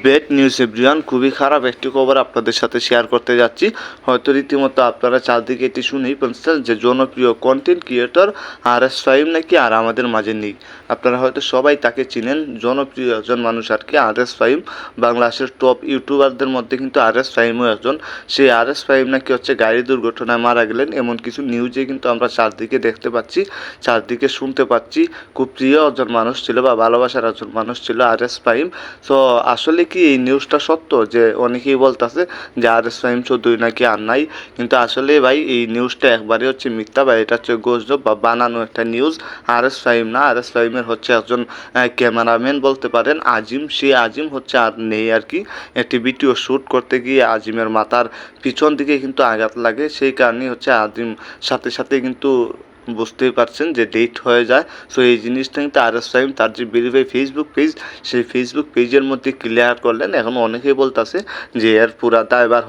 Bed news everyone, খুবই খারাপ একটি খবর আপনাদের সাথে শেয়ার করতে যাচ্ছি। হয়তো রীতিমতো আপনারা চারদিকে এটি শুনেই পেয়েছেন যে জনপ্রিয় কন্টেন্ট ক্রিয়েটর RS ফাহিম নাকি আর আমাদের মাঝে নেই। আপনারা হয়তো সবাই তাকে চিনেন, জনপ্রিয় একজন মানুষ আর কি RS ফাহিম। বাংলাদেশের টপ ইউটিউবারদের মধ্যে কিন্তু RS ফাহিমও একজন। সেই RS ফাহিম নাকি গাড়ি দুর্ঘটনায় মারা গেলেন, এমন কিছু নিউজে কিন্তু আমরা চারদিকে দেখতে পাচ্ছি, চারদিকে শুনতে পাচ্ছি। খুব প্রিয় একজন মানুষ ছিল বা ভালোবাসার একজন মানুষ ছিল RS ফাহিম। তো আসলে কি এই নিউজটা সত্য? যে অনেকেই বলতেছে যে RS ফাহিম চৌধুরী নাকি আর নাই, কিন্তু আসলে ভাই এই নিউজটা একবারে মিথ্যা, বা এটা গুজব বা বানানো একটা নিউজ। RS ফাহিম না, RS ফাহিমের একজন ক্যামেরাম্যান বলতে পারেন, আজিম। সেই আজিম আর নেই আর কি। একটি ভিডিও শ্যুট করতে গিয়ে আজিমের মাথার পিছন দিকে কিন্তু আঘাত লাগে, সেই কারণেই আজিম সাথে সাথে কিন্তু বুঝতেই পারছেন যে ডেট হয়ে যায়। সো এই জিনিসটা কিন্তু RS ফাহিম তার যে ভেরিফাই ফেসবুক পেজ, সেই ফেসবুক পেজের মধ্যে ক্লিয়ার করলেন। এখন অনেকেই বলতেছে যে এর পুরা দায়ভার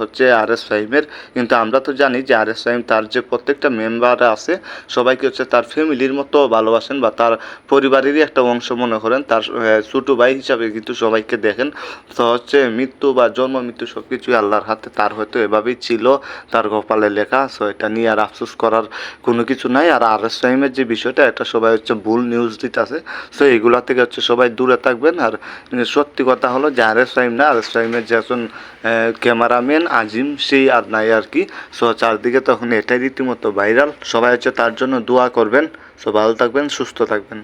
RS ফাহিমের, কিন্তু আমরা তো জানি যে RS ফাহিম তার যে প্রত্যেকটা মেম্বার আছে সবাইকে তার ফ্যামিলির মতো ভালোবাসেন, বা তার পরিবারেরই একটা অংশ মনে করেন, তার ছোটো ভাই হিসাবে কিন্তু সবাইকে দেখেন। তো মৃত্যু বা জন্ম মৃত্যু সব কিছুই আল্লাহর হাতে, তার হয়তো এভাবেই ছিল, তার কপালে লেখা। সো এটা নিয়ে আর আফসোস করার কোনো কিছু নাই। আর RS ফাহিমের যে বিষয়টা, এটা সবাই ভুল নিউজ দিতেছে। সো এগুলা থেকে সবাই দূরে থাকবেন। আর সত্যি কথা হলো যে RS ফাহিম না, RS ফাহিমের যে একজন ক্যামেরাম্যান আজিম, সেই আর নাই আর কি। সো চারদিকে তখন এটাই রীতিমতো ভাইরাল। সবাই তার জন্য দোয়া করবেন। সো ভালো থাকবেন, সুস্থ থাকবেন।